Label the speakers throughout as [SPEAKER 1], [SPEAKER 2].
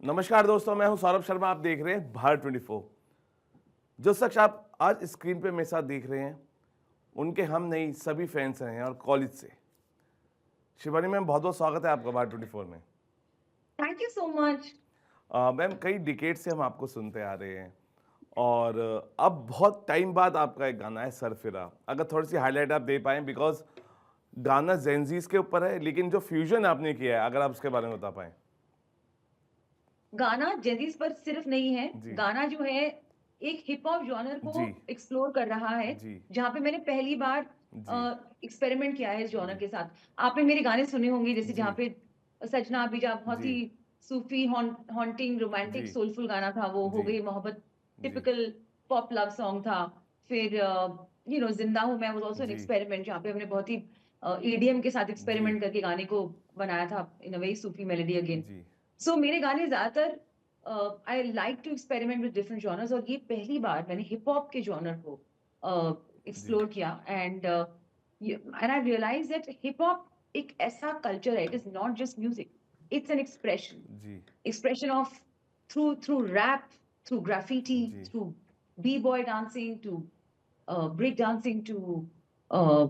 [SPEAKER 1] नमस्कार दोस्तों, मैं हूं सौरभ शर्मा। आप देख रहे हैं भारत 24। जो शख्स आप आज स्क्रीन पे मेरे साथ देख रहे हैं, उनके हम नहीं सभी फैंस हैं और कॉलेज से। शिवानी मैम, बहुत बहुत स्वागत है आपका भारत 24 में।
[SPEAKER 2] Thank you so much.
[SPEAKER 1] Ma'am, कई डिकेड से हम आपको सुनते आ रहे हैं और अब बहुत टाइम बाद आपका एक गाना है सरफिरा। अगर थोड़ी सी हाईलाइट आप दे पाएँ, बिकॉज गाना जेंजीज के ऊपर है, लेकिन जो फ्यूजन आपने किया है, अगर आप उसके बारे में बता पाएँ।
[SPEAKER 2] गाना जेनज़ीज़ पर सिर्फ नहीं है,
[SPEAKER 1] जी
[SPEAKER 2] गाना जो है एक हिप हॉप जॉनर को
[SPEAKER 1] जी
[SPEAKER 2] एक्सप्लोर कर रहा है,
[SPEAKER 1] जी
[SPEAKER 2] जहाँ पे मैंने पहली बार
[SPEAKER 1] जी
[SPEAKER 2] एक्सपेरिमेंट किया है इस जॉनर
[SPEAKER 1] जी
[SPEAKER 2] के साथ। आपने मेरे गाने सुने होंगे जैसे
[SPEAKER 1] जी
[SPEAKER 2] जहाँ पे सजना अभिजा बहुत
[SPEAKER 1] जी
[SPEAKER 2] ही सूफी हॉन्टिंग
[SPEAKER 1] जी
[SPEAKER 2] रोमांटिक सोलफुल गाना था वो, हो
[SPEAKER 1] जी
[SPEAKER 2] गई मोहब्बत
[SPEAKER 1] जी
[SPEAKER 2] टिपिकल पॉप लव सॉन्ग था। फिर जिंदा हूँ मैं वाज़ आल्सो एन
[SPEAKER 1] जी
[SPEAKER 2] एक्सपेरिमेंट जहाँ पे हमने बहुत ही ईडीएम के साथ
[SPEAKER 1] जी
[SPEAKER 2] एक्सपेरिमेंट करके गाने को बनाया था in a very Sufi melody again.
[SPEAKER 1] जी
[SPEAKER 2] सो मेरे गाने ज़्यादातर I like to experiment with different genres और ये पहली बार मैंने हिप हॉप के जॉनर को
[SPEAKER 1] जी
[SPEAKER 2] एक्सप्लोर किया and I realise that hip hop एक ऐसा कल्चर है, it is not just music, it's an expression,
[SPEAKER 1] जी
[SPEAKER 2] expression of through rap, through graffiti,
[SPEAKER 1] जी
[SPEAKER 2] through b-boy dancing, to break dancing, to uh,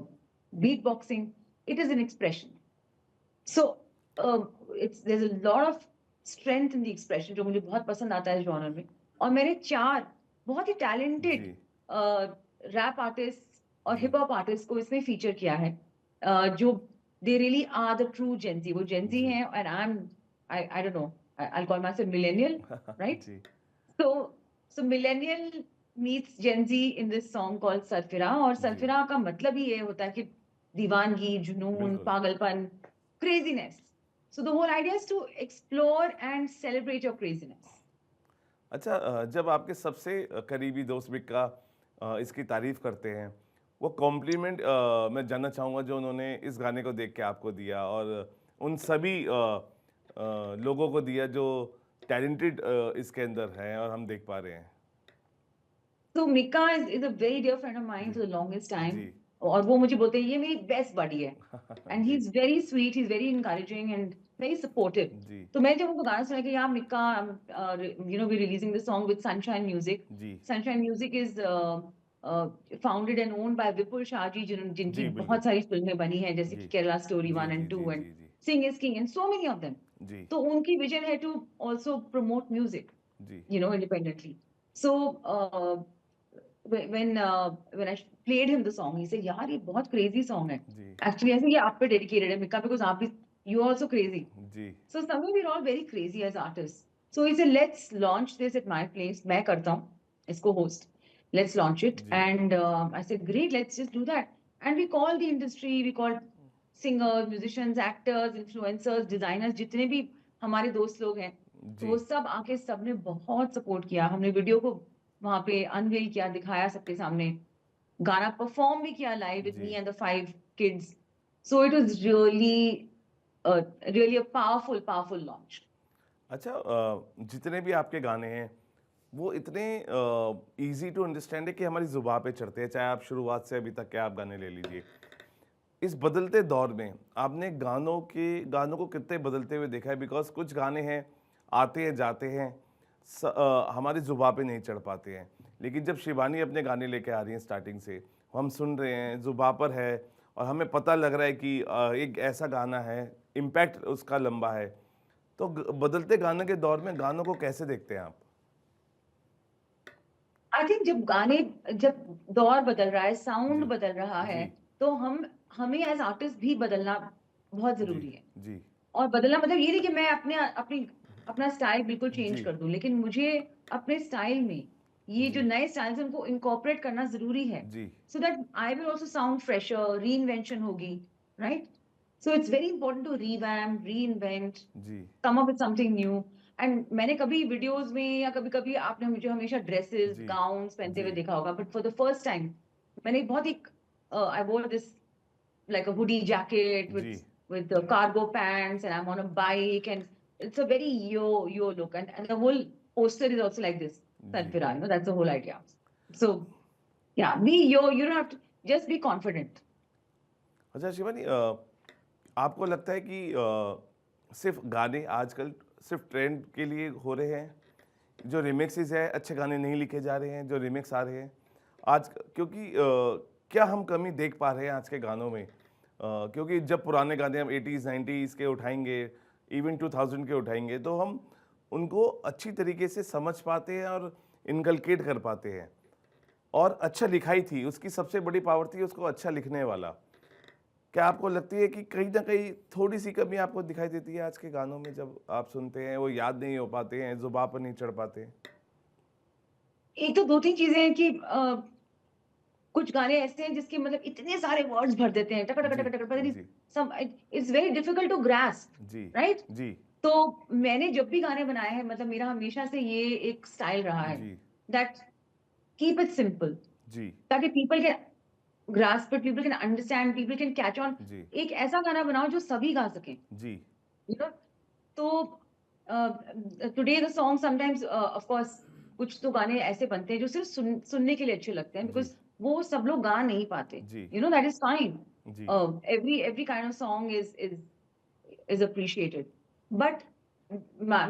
[SPEAKER 2] beatboxing. It is an expression. So it's there's a lot of strength in the expression जो मुझे बहुत पसंद आता है genre में। और मैंने 4 बहुत ही
[SPEAKER 1] जी
[SPEAKER 2] टैलेंटेड रैप आर्टिस्ट और
[SPEAKER 1] जी
[SPEAKER 2] हिप हॉप आर्टिस्ट को इसमें फीचर किया है, जो they really are the true Gen Z. वो जेंजी
[SPEAKER 1] जी
[SPEAKER 2] हैं and I don't know, I call myself millennial, right?
[SPEAKER 1] जी
[SPEAKER 2] so so millennial meets Gen Z in this song called Sarfira. और
[SPEAKER 1] जी
[SPEAKER 2] सरफिरा का मतलब ही ये होता है कि दीवानगी, जुनून,
[SPEAKER 1] बिल्कुल।
[SPEAKER 2] पागलपन, craziness. So the whole idea is to explore and celebrate your craziness.
[SPEAKER 1] अच्छा, जब आपके सबसे करीबी दोस्त मिक्का इसकी तारीफ करते हैं, वो कॉम्प्लीमेंट मैं जानना चाहूँगा जो उन्होंने इस गाने को देख के आपको दिया और उन सभी लोगों को दिया जो टैलेंटेड इसके अंदर हैं और हम देख पा रहे हैं।
[SPEAKER 2] So Mika is a very dear friend of mine
[SPEAKER 1] ji
[SPEAKER 2] for the longest
[SPEAKER 1] ji
[SPEAKER 2] time. और वो मुझे बोलते हैं ये मेरी बेस्ट बडी है एंड ही
[SPEAKER 1] जी
[SPEAKER 2] is very sweet, he is very encouraging and very supportive.
[SPEAKER 1] जी
[SPEAKER 2] तो मैं जब उनको गाना सुना कि यार Mika, we releasing the song with Sunshine Music.
[SPEAKER 1] जी
[SPEAKER 2] Sunshine Music is founded and owned by Vipul Shah ji, जिनकी
[SPEAKER 1] जी बिल्कुल।
[SPEAKER 2] बहुत सारी फिल्में बनी हैं जैसे
[SPEAKER 1] जी
[SPEAKER 2] कि केरला स्टोरी
[SPEAKER 1] जी
[SPEAKER 2] 1
[SPEAKER 1] जी
[SPEAKER 2] एंड
[SPEAKER 1] जी
[SPEAKER 2] 2 एंड
[SPEAKER 1] जी जी
[SPEAKER 2] Singh is king and so many of them.
[SPEAKER 1] जी
[SPEAKER 2] तो उनकी विजन है टू ऑल्सो प्रमोट म्यूजिक,
[SPEAKER 1] जी
[SPEAKER 2] independently. So when I played him the song, he said, "यार ये बहुत crazy song है."
[SPEAKER 1] जी
[SPEAKER 2] Actually, ऐसे ये आप पे dedicated है मिक्का, because आप भी you are also crazy.
[SPEAKER 1] Ji
[SPEAKER 2] So somewhere we're all very crazy as artists. So he said, "Let's launch this at my place." मैं करता हूँ इसको host. Let's launch it.
[SPEAKER 1] Ji
[SPEAKER 2] And I said, "Great, let's just do that." And we called the industry, we called singers, musicians, actors, influencers, designers, जितने भी हमारे दोस्त लोग हैं, तो
[SPEAKER 1] जी
[SPEAKER 2] वो सब आके सबने बहुत सपोर्ट किया। हमने वीडियो को वहां पे अनवील किया, दिखाया सबके सामने, गाना परफॉर्म भी किया लाइव विद
[SPEAKER 1] जी।
[SPEAKER 2] Me and the 5 kids. So it was really a powerful powerful launch.
[SPEAKER 1] अच्छा, जितने भी आपके गाने हैं वो इतने इजी टू अंडरस्टैंड है कि हमारी जुबान पे चढ़ते हैं, चाहे आप शुरुआत से अभी तक के आप गाने ले लीजिए। इस बदलते दौर में आपने गानों को कितने बदलते हुए देखा है? बिकॉज कुछ गाने हैं, आते हैं जाते हैं, हमारी जुबान पे नहीं चढ़ पाते हैं। लेकिन जब शिवानी अपने गाने लेके आ रही हैं स्टार्टिंग से, हम सुन रहे हैं, जुबान पर है और हमें पता लग रहा है कि एक ऐसा गाना है, इम्पैक्ट उसका लंबा है। तो बदलते गाने के दौर में गानों को कैसे देखते हैं आप?
[SPEAKER 2] आई थिंक जब दौर बदल रहा है, साउंड
[SPEAKER 1] जी
[SPEAKER 2] बदल रहा है,
[SPEAKER 1] जी
[SPEAKER 2] तो हमें एज आर्टिस्ट भी बदलना बहुत
[SPEAKER 1] जी
[SPEAKER 2] जरूरी है।
[SPEAKER 1] जी
[SPEAKER 2] और बदलना मतलब ये नहीं कि मैं अपना स्टाइल बिल्कुल चेंज
[SPEAKER 1] जी
[SPEAKER 2] कर दूं, लेकिन मुझे अपने स्टाइल में ये जो
[SPEAKER 1] जी
[SPEAKER 2] नए स्टाइल्स हैं उनको इनकॉर्पोरेट करना जरूरी है,
[SPEAKER 1] जी
[SPEAKER 2] so that I will also sound fresher, reinvention होगी, right? So it's very important to revamp, reinvent,
[SPEAKER 1] जी
[SPEAKER 2] come up with something new. And मैंने कभी वीडियोस में या कभी कभी आपने मुझे हमेशा ड्रेसेस
[SPEAKER 1] जी
[SPEAKER 2] गाउन्स पहनते
[SPEAKER 1] जी
[SPEAKER 2] हुए देखा होगा, but for the first time मैंने बहुत ही I wore this like a hoodie jacket
[SPEAKER 1] जी
[SPEAKER 2] with the cargo pants, and I'm on a bike, and it's a very yo look, and the whole poster is also like this
[SPEAKER 1] जी।
[SPEAKER 2] Tanfira, that's the whole idea. So yeah, be yo, you don't have to, just be confident.
[SPEAKER 1] अच्छा शिवानी, आपको लगता है कि सिर्फ गाने आजकल सिर्फ ट्रेंड के लिए हो रहे हैं? जो रिमिक्सेस है अच्छे गाने नहीं लिखे जा रहे हैं जो रिमिक्स आ रहे हैं आज क्योंकि क्या हम कमी देख पा रहे हैं आज के गानों में क्योंकि जब पुराने गाने हम 80s 90s के उठाएंगे इवन 2000 के उठाएंगे तो हम उनको अच्छी तरीके से समझ पाते हैं और इनकलकेट कर पाते हैं और अच्छा लिखाई थी उसकी सबसे बड़ी पावर थी उसको अच्छा लिखने वाला क्या आपको लगती है कि कहीं ना कहीं थोड़ी सी कमी आपको दिखाई देती है आज के गानों में जब आप सुनते हैं वो याद नहीं हो पाते हैं जुबान पर नहीं चढ़ पाते हैं
[SPEAKER 2] एक तो 2-3 चीज़ें हैं कि कुछ गाने ऐसे हैं जिसके मतलब इतने सारे वर्ड्स भर देते हैं, टक, टक,
[SPEAKER 1] जी
[SPEAKER 2] टक, टक, पता नहीं
[SPEAKER 1] जी
[SPEAKER 2] some it's very difficult to grasp,
[SPEAKER 1] जी
[SPEAKER 2] राइट?
[SPEAKER 1] जी
[SPEAKER 2] तो मैंने जब भी गाने बनाए हैं मतलब मेरा हमेशा से ये एक स्टाइल रहा है
[SPEAKER 1] जी
[SPEAKER 2] दैट कीप इट सिंपल
[SPEAKER 1] जी
[SPEAKER 2] ताकि people can grasp it, people can understand, people can catch on.
[SPEAKER 1] जी
[SPEAKER 2] एक ऐसा गाना बनाओ जो सभी गा सकें,
[SPEAKER 1] जी
[SPEAKER 2] यू नो? तो today the song sometimes of course कुछ तो गाने ऐसे बनते हैं जो सिर्फ सुनने के लिए अच्छे लगते हैं
[SPEAKER 1] जी
[SPEAKER 2] बिकॉज़ वो सब लोग गा नहीं पाते।
[SPEAKER 1] जी
[SPEAKER 2] you know that is fine.
[SPEAKER 1] जी
[SPEAKER 2] Every kind of song is appreciated. But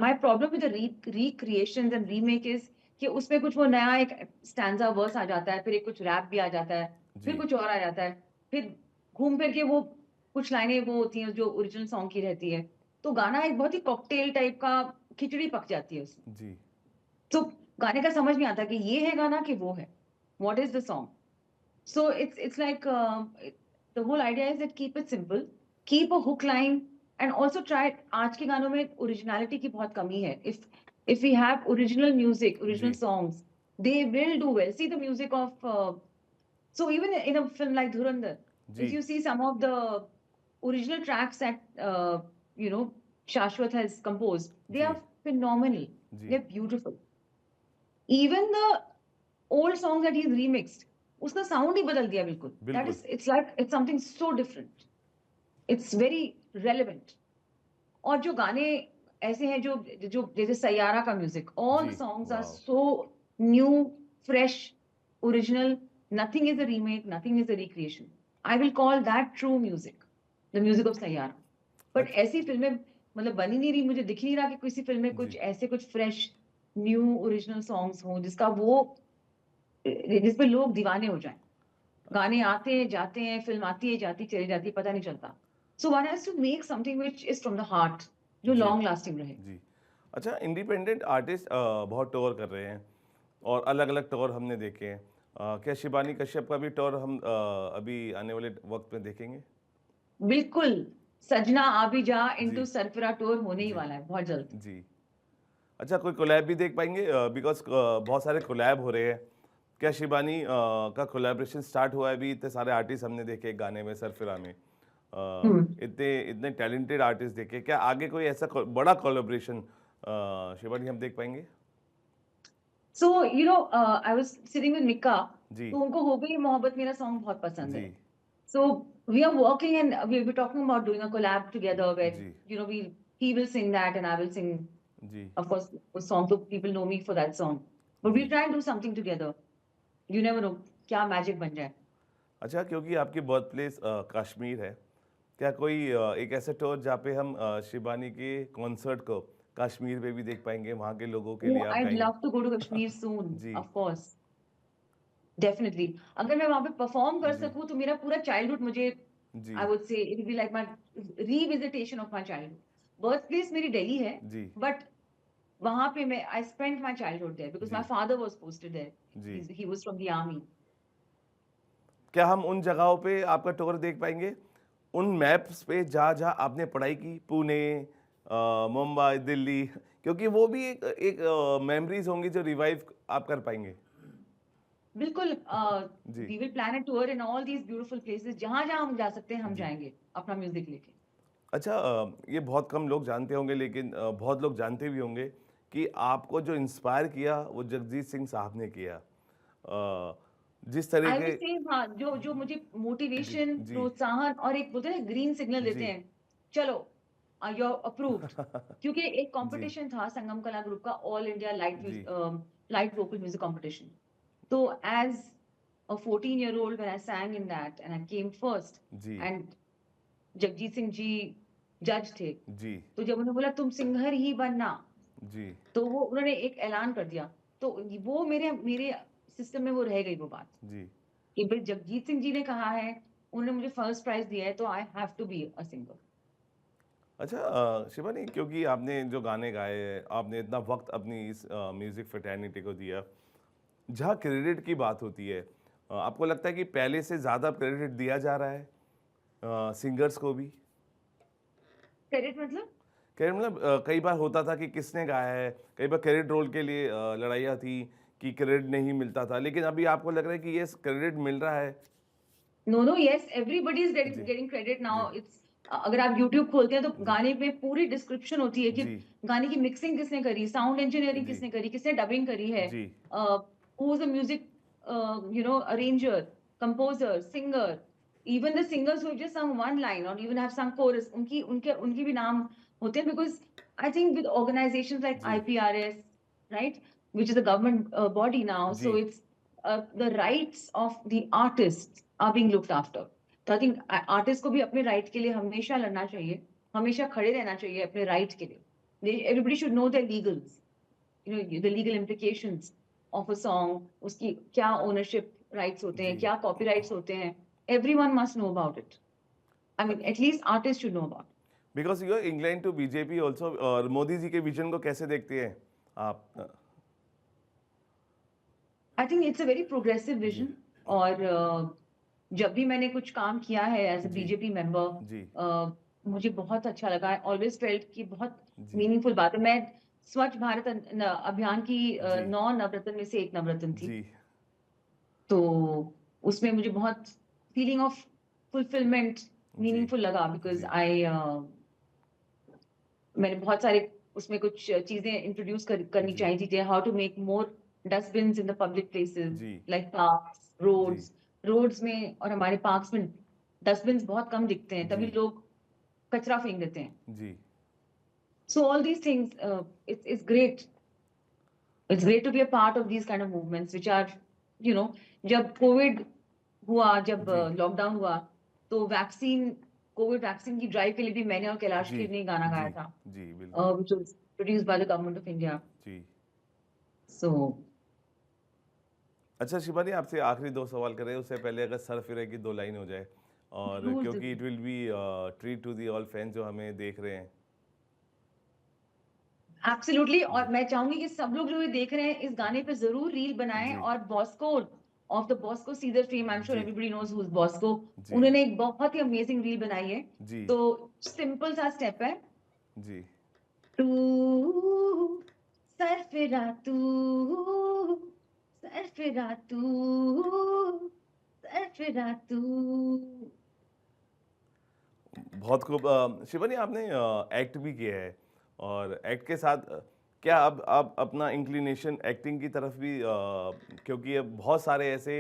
[SPEAKER 2] my problem with the recreations and remake is कि उसमें कुछ वो नया एक स्टैंजा वर्स आ जाता है, फिर एक कुछ रैप भी आ जाता है, फिर
[SPEAKER 1] जी
[SPEAKER 2] कुछ और आ जाता है, फिर घूम फिर के वो कुछ लाइनें वो होती हैं जो ओरिजिनल सॉन्ग की रहती है। तो गाना एक बहुत ही कॉकटेल टाइप का खिचड़ी पक जाती है उसमें।
[SPEAKER 1] जी
[SPEAKER 2] तो गाने का समझ नहीं आता कि ये है गाना कि वो है। What is the song? So it's like the whole idea is that keep it simple, keep a hook line, and also try. आज के गानों में originality की बहुत कमी है. If we have original music,
[SPEAKER 1] ji
[SPEAKER 2] original songs, they will do well. See the music of so even in a film like Dhurandhar,
[SPEAKER 1] ji
[SPEAKER 2] if you see some of the original tracks that you know Shashwat has composed, they
[SPEAKER 1] ji
[SPEAKER 2] are phenomenal.
[SPEAKER 1] Ji
[SPEAKER 2] They're beautiful. Even the old songs that he's remixed, उसका sound ही बदल दिया बिल्कुल. That
[SPEAKER 1] बिल्कुल
[SPEAKER 2] is, it's like it's something so different. It's very relevant. और जो गाने ऐसे हैं जो जो जैसे सैयारा का म्यूजिक, all
[SPEAKER 1] जी
[SPEAKER 2] the songs are
[SPEAKER 1] wow
[SPEAKER 2] so new, fresh, original. Nothing is a remake, nothing is a recreation. I will call that true music, the music of Saiyaara. But
[SPEAKER 1] अच्छा
[SPEAKER 2] ऐसी फिल्में मतलब बन ही नहीं रही, मुझे दिख ही नहीं रहा कि किसी फिल्म में कुछ
[SPEAKER 1] जी
[SPEAKER 2] ऐसे कुछ fresh, new, original songs हों जिसका वो जिस पे लोग दीवाने हो जाएं। गाने आते हैं जाते हैं, फिल्म आती है जाती चली जाती है, पता नहीं चलता। So one has to make something which is from the heart, जो
[SPEAKER 1] जी
[SPEAKER 2] लॉन्ग लास्टिंग रहे।
[SPEAKER 1] जी अच्छा इंडिपेंडेंट आर्टिस्ट बहुत टूर कर रहे हैं और अलग अलग टूर हमने देखे हैं क्या शिबानी कश्यप का भी टूर हम अभी आने वाले वक्त में देखेंगे
[SPEAKER 2] बिल्कुल, सजना आ भी जा
[SPEAKER 1] जी
[SPEAKER 2] इनटू सरफरा टूर होने ही
[SPEAKER 1] जी
[SPEAKER 2] वाला है बहुत जल्द।
[SPEAKER 1] जी अच्छा कोई कोलैब भी देख पाएंगे बिकॉज बहुत सारे कोलैब हो रहे हैं क्या शिबानी का कोलैबोरेशन स्टार्ट हुआ है अभी इतने सारे आर्टिस्ट हमने देखे गाने में सरफिरा में
[SPEAKER 2] हम्म।
[SPEAKER 1] इतने इतने टैलेंटेड आर्टिस्ट देखे क्या आगे कोई ऐसा बड़ा कोलैबोरेशन शिबानी हम देख पाएंगे
[SPEAKER 2] so you know I was sitting with Mika,
[SPEAKER 1] जी
[SPEAKER 2] तो उनको हो गई मोहब्बत मेरा सॉन्ग बहुत पसंद
[SPEAKER 1] जी
[SPEAKER 2] है। So we are working and we were talking about doing a collab together where
[SPEAKER 1] जी
[SPEAKER 2] you know we he will sing that and I will sing
[SPEAKER 1] जी
[SPEAKER 2] ऑफ कोर्स उस सॉन्ग, तो people know me for that song, but we
[SPEAKER 1] जी
[SPEAKER 2] try and do something together. You never know क्या magic बन जाए।
[SPEAKER 1] अच्छा क्योंकि आपकी बर्थ प्लेस कश्मीर है क्या कोई एक ऐसा टूर जहाँ पे हम शिबानी के कॉन्सर्ट को कश्मीर में भी देख पाएंगे वहाँ के लोगों के लिए
[SPEAKER 2] Oh,
[SPEAKER 1] आप
[SPEAKER 2] I'd
[SPEAKER 1] गाएंगे
[SPEAKER 2] love to go to Kashmir soon,
[SPEAKER 1] ji
[SPEAKER 2] of course, definitely. अगर मैं वहाँ पे परफॉर्म कर
[SPEAKER 1] जी
[SPEAKER 2] सकूँ तो मेरा पूरा चाइल्डहुड मुझे
[SPEAKER 1] जी
[SPEAKER 2] I would say it will be like my revisitation of my childhood. Birth place मेरी दिल्ली है,
[SPEAKER 1] जी
[SPEAKER 2] but वहाँ पे मैं I spent my childhood there because my
[SPEAKER 1] ji
[SPEAKER 2] father was posted there.
[SPEAKER 1] Ji
[SPEAKER 2] He was from the army.
[SPEAKER 1] क्या हम उन जगहों पे आपका टूर देख पाएंगे उन मैप्स पे जहाँ जहाँ आपने पढ़ाई की पुणे मुंबई दिल्ली क्योंकि वो भी एक मेमोरीज होंगी जो रिवाइव आप कर पाएंगे
[SPEAKER 2] बिल्कुल
[SPEAKER 1] जी
[SPEAKER 2] we will plan a tour in all these beautiful places. जहाँ जहाँ हम जा सकते हैं हम
[SPEAKER 1] जी
[SPEAKER 2] जाएंगे अपना म्यूजिक लेके।
[SPEAKER 1] अच्छा ये बहुत कम लोग जानते होंगे लेकिन बहुत लोग जानते भी होंगे कि आपको जो इंस्पायर किया वो जगजीत सिंह साहब ने किया जिस तरह
[SPEAKER 2] आई
[SPEAKER 1] के
[SPEAKER 2] विल से हाँ, जो जो मुझे
[SPEAKER 1] जी
[SPEAKER 2] मोटिवेशन,
[SPEAKER 1] जी
[SPEAKER 2] प्रोत्साहन और एक बोलते हैं ग्रीन सिग्नल देते
[SPEAKER 1] जी
[SPEAKER 2] हैं, चलो यू आर अप्रूव्ड। क्योंकि एक
[SPEAKER 1] जी
[SPEAKER 2] कंपटीशन था संगम कला ग्रुप का, ऑल इंडिया
[SPEAKER 1] जी
[SPEAKER 2] लाइट वोकल म्यूजिक कंपटीशन। तो as a 14-year-old when I sang in that and I came first,
[SPEAKER 1] जी
[SPEAKER 2] and Jagjit Singh ji जज थे।
[SPEAKER 1] जी
[SPEAKER 2] तो जब उन्होंने बोला तुम सिंगर ही बनना,
[SPEAKER 1] जी
[SPEAKER 2] तो वो उन्होंने एक ऐलान कर दिया। तो वो मेरे मेरे सिस्टम में वो रह गई वो बात
[SPEAKER 1] जी।
[SPEAKER 2] कि भाई जगजीत सिंह जी ने कहा है, उन्होंने मुझे फर्स्ट प्राइज दिया है, तो I have to be a singer.
[SPEAKER 1] अच्छा शिवानी, क्योंकि आपने जो गाने गाए, आपने इतना वक्त अपनी इस म्यूज़िक फ्रेटर्निटी को दिया, जहाँ क्रेडिट की बात होती है, आपको लगता है कि पहले से ज़्यादा क्रेडिट दिया जा रहा है सिंगर्स को भी?
[SPEAKER 2] क्रेडिट मतलब?
[SPEAKER 1] कह मतलब कई बार होता था कि किसने गाया है, कई बार क्रेडिट रोल के लिए लड़ाइयाँ थी कि क्रेडिट नहीं मिलता था, लेकिन अभी आपको लग रहा है कि ये क्रेडिट मिल रहा है?
[SPEAKER 2] No no, yes, everybody is
[SPEAKER 1] जी
[SPEAKER 2] गेटिंग क्रेडिट
[SPEAKER 1] जी
[SPEAKER 2] नाउ। इट्स अगर आप YouTube खोलते हैं तो
[SPEAKER 1] जी
[SPEAKER 2] गाने में पूरी डिस्क्रिप्शन होती है कि
[SPEAKER 1] जी
[SPEAKER 2] गाने की मिक्सिंग किसने करी, साउंड इंजीनियरिंग
[SPEAKER 1] जी
[SPEAKER 2] किसने करी, किसने डबिंग करी है,
[SPEAKER 1] जी
[SPEAKER 2] who is the music arranger, composer, singer, even the singers who just सung one line or even have sung chorus, उनकी उनके उनके भी नाम होते हैं, because I think with organisations like
[SPEAKER 1] जी
[SPEAKER 2] IPRS, राइट, which is a government body now,
[SPEAKER 1] जी
[SPEAKER 2] so it's the rights of the artists are being looked after. तो आई थिंक आर्टिस्ट को भी अपने राइट के लिए हमेशा लड़ना चाहिए, हमेशा खड़े रहना चाहिए अपने राइट के लिए। Everybody should know the legals, the legal implications of a song, उसकी क्या ओनरशिप राइट्स होते हैं,
[SPEAKER 1] जी।
[SPEAKER 2] क्या कॉपीराइट्स होते हैं। Everyone must know about it. I mean at least artist should know about.
[SPEAKER 1] Because you are incline to BJP also, और मोदी जी के vision को कैसे देखते हैं आप?
[SPEAKER 2] I think it's a very progressive
[SPEAKER 1] जी
[SPEAKER 2] विजन। और जब भी मैंने कुछ काम किया है एज अ
[SPEAKER 1] जी
[SPEAKER 2] बीजेपी
[SPEAKER 1] जी
[SPEAKER 2] मेंबर, मुझे बहुत अच्छा लगा। आई ऑलवेज फेल्ट कि बहुत
[SPEAKER 1] जी
[SPEAKER 2] मीनिंगफुल बात है। मैं स्वच्छ भारत अभियान की
[SPEAKER 1] जी
[SPEAKER 2] 9 नवरत्न में से एक नवरत्न थी।
[SPEAKER 1] जी
[SPEAKER 2] तो उसमें मुझे बहुत फीलिंग ऑफ फुलफिलमेंट,
[SPEAKER 1] जी
[SPEAKER 2] मीनिंगफुल लगा, बिकॉज
[SPEAKER 1] जी
[SPEAKER 2] आई मैंने बहुत सारे उसमें कुछ चीजें इंट्रोड्यूस करनी
[SPEAKER 1] जी
[SPEAKER 2] चाहिए थी। How to make more dustbins in the public places,
[SPEAKER 1] जी
[SPEAKER 2] लाइक पार्क्स,
[SPEAKER 1] जी
[SPEAKER 2] रोड्स में और हमारे पार्क्स में डस्टबिन्स बहुत कम दिखते हैं, तभी
[SPEAKER 1] जी
[SPEAKER 2] लोग कचरा फेंक देते हैं।
[SPEAKER 1] जी
[SPEAKER 2] so all these things, it's great, it's great to be a part of these kind of movements which are, you know, जब कोविड हुआ, जब
[SPEAKER 1] जी
[SPEAKER 2] लॉकडाउन हुआ, तो वैक्सीन, कोविड वैक्सीन की ड्राइव के लिए भी मैंने और कैलाश
[SPEAKER 1] जी
[SPEAKER 2] खेर ने गाना
[SPEAKER 1] जी
[SPEAKER 2] गाया था,
[SPEAKER 1] जी बिल्कुल।
[SPEAKER 2] which was produced by the government of India.
[SPEAKER 1] Ji.
[SPEAKER 2] So,
[SPEAKER 1] अच्छा शिवानी, आपसे आखिरी दो सवाल करें उससे पहले, अगर सर फिरे की दो लाइन हो जाए, और
[SPEAKER 2] जरूर
[SPEAKER 1] क्योंकि
[SPEAKER 2] जरूर।
[SPEAKER 1] It will be treat to the all fans जो हमें देख रहे हैं।
[SPEAKER 2] एब्सोल्युटली। और
[SPEAKER 1] जी
[SPEAKER 2] मैं चाहूंगी कि सब लोग जो ये देख रहे हैं इस गाने पे जरूर रील बनाएं,
[SPEAKER 1] जी
[SPEAKER 2] और Bosco of the Bosco Caesar fame, I am sure
[SPEAKER 1] जी
[SPEAKER 2] everybody knows who is Bosco,
[SPEAKER 1] जी
[SPEAKER 2] उन्होंने एक बहुत ही अमेजिंग रील बनाई है।
[SPEAKER 1] जी
[SPEAKER 2] तो सिंपल सा स्टेप है,
[SPEAKER 1] जी
[SPEAKER 2] तू सरफिरा तू, सरफिरा तू, सरफिरा तू।
[SPEAKER 1] बहुत खूब। शिवानी, आपने एक्ट भी किया है, और एक्ट के साथ क्या अब आप अपना इंक्लिनेशन एक्टिंग की तरफ भी, क्योंकि अब बहुत सारे ऐसे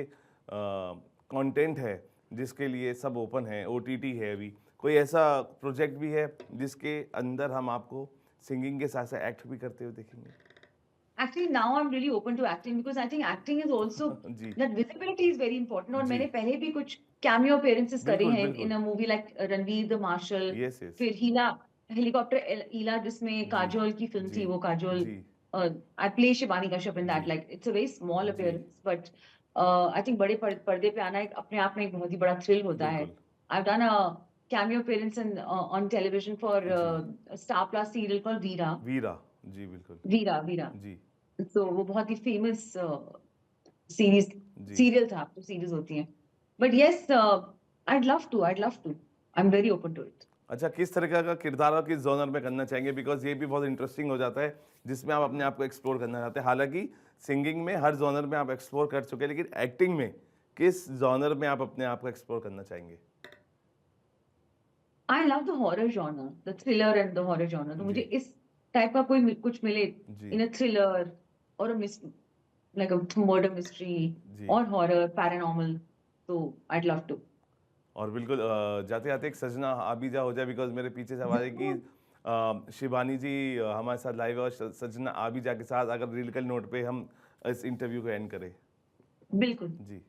[SPEAKER 1] कंटेंट है जिसके लिए सब ओपन है, ओटीटी है, अभी कोई ऐसा प्रोजेक्ट भी है जिसके अंदर हम आपको सिंगिंग के साथ साथ एक्ट भी करते हुए देखेंगे?
[SPEAKER 2] Actually, now I'm really open to acting because I think acting is also,
[SPEAKER 1] ji
[SPEAKER 2] that visibility is very important. और
[SPEAKER 1] जी
[SPEAKER 2] मैंने पहले भी कुछ cameo appearances करे
[SPEAKER 1] बिल्कुल
[SPEAKER 2] हैं in
[SPEAKER 1] बिल्कुल।
[SPEAKER 2] a movie like Ranveer the marshal,
[SPEAKER 1] yes yes.
[SPEAKER 2] फिर हीला, हेलीकॉप्टर ईला, जिसमें
[SPEAKER 1] जी
[SPEAKER 2] काजोल की फिल्म
[SPEAKER 1] जी
[SPEAKER 2] थी, वो काजोल,
[SPEAKER 1] जी
[SPEAKER 2] I play Shivani Kashyap in
[SPEAKER 1] ji
[SPEAKER 2] that. Like it's a very small
[SPEAKER 1] ji
[SPEAKER 2] appearance, but I think बड़े पर्दे पे आना एक अपने आप में एक बहुत ही बड़ा थ्रिल होता है।
[SPEAKER 1] बिल्कुल।
[SPEAKER 2] I've done a cameo appearance on television for
[SPEAKER 1] ji
[SPEAKER 2] a Star Plus serial called Veera,
[SPEAKER 1] वीरा। जी बिल्कुल।
[SPEAKER 2] Veera.
[SPEAKER 1] जी
[SPEAKER 2] तो वो बहुत ही फेमस सीरीज
[SPEAKER 1] जी।
[SPEAKER 2] सीरियल था, तो सीरीज होती हैं। But yes, I'd love to, I'm very open to it.
[SPEAKER 1] अच्छा, किस तरह का किरदार और किस जॉनर में करना चाहेंगे? बिकॉज़ ये भी बहुत इंटरेस्टिंग हो जाता है, जिसमें आप अपने आप को एक्सप्लोर करना चाहते हैं। हालाँकि सिंगिंग में हर जॉनर में आप एक्सप्लोर कर चुके हैं, लेकिन एक्टिंग में किस जॉनर में आप अपने आप को एक्सप्लोर करना चाहेंगे?
[SPEAKER 2] I love the horror genre, the thriller and the horror genre. तो मुझे
[SPEAKER 1] जी,
[SPEAKER 2] इस टाइप का कोई कुछ मिले
[SPEAKER 1] जी,
[SPEAKER 2] इन अ थ्रिलर और like a murder mystery
[SPEAKER 1] जी।
[SPEAKER 2] or horror paranormal, तो I'd love to.
[SPEAKER 1] और बिल्कुल जाते-जाते एक सजना आ भी जा हो जाए, बिकॉज़ मेरे पीछे सवाल है कि
[SPEAKER 2] जरूर।
[SPEAKER 1] शिवानी जी हमारे साथ लाइव है, और सजना आ भी जा के साथ अगर लिरिकल नोट पे हम इस इंटरव्यू को एंड करें।
[SPEAKER 2] बिल्कुल।
[SPEAKER 1] जी,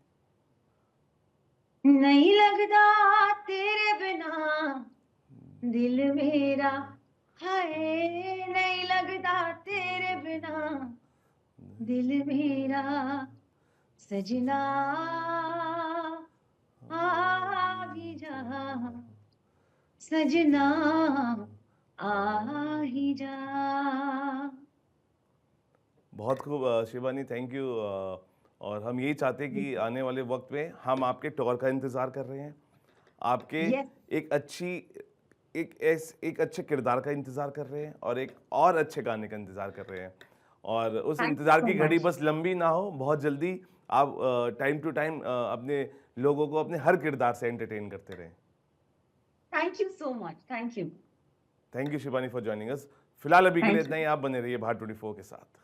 [SPEAKER 2] नहीं लगता तेरे बिना दिल मेरा हाय नहीं लगता तेरे बिना, दिल मेरा सजना आ भी जा, सजना आ ही जा।
[SPEAKER 1] बहुत खूब शिवानी, थैंक यू। और हम यही चाहते हैं कि आने वाले वक्त में हम आपके टूर का इंतज़ार कर रहे हैं, आपके
[SPEAKER 2] Yes,
[SPEAKER 1] एक अच्छी एक अच्छे किरदार का इंतज़ार कर रहे हैं और एक और अच्छे गाने का इंतज़ार कर रहे हैं। और उस
[SPEAKER 2] thank you
[SPEAKER 1] इंतज़ार
[SPEAKER 2] so
[SPEAKER 1] की घड़ी
[SPEAKER 2] much.
[SPEAKER 1] बस लंबी ना हो, बहुत जल्दी आप टाइम टू टाइम अपने लोगों को अपने हर किरदार से एंटरटेन करते रहें।
[SPEAKER 2] Thank you so much. Thank you.
[SPEAKER 1] Thank you Shivani for joining us. फिलहाल अभी के लिए
[SPEAKER 2] Thank
[SPEAKER 1] इतना
[SPEAKER 2] you.
[SPEAKER 1] ही, आप बने रहिए भारत 24 के साथ।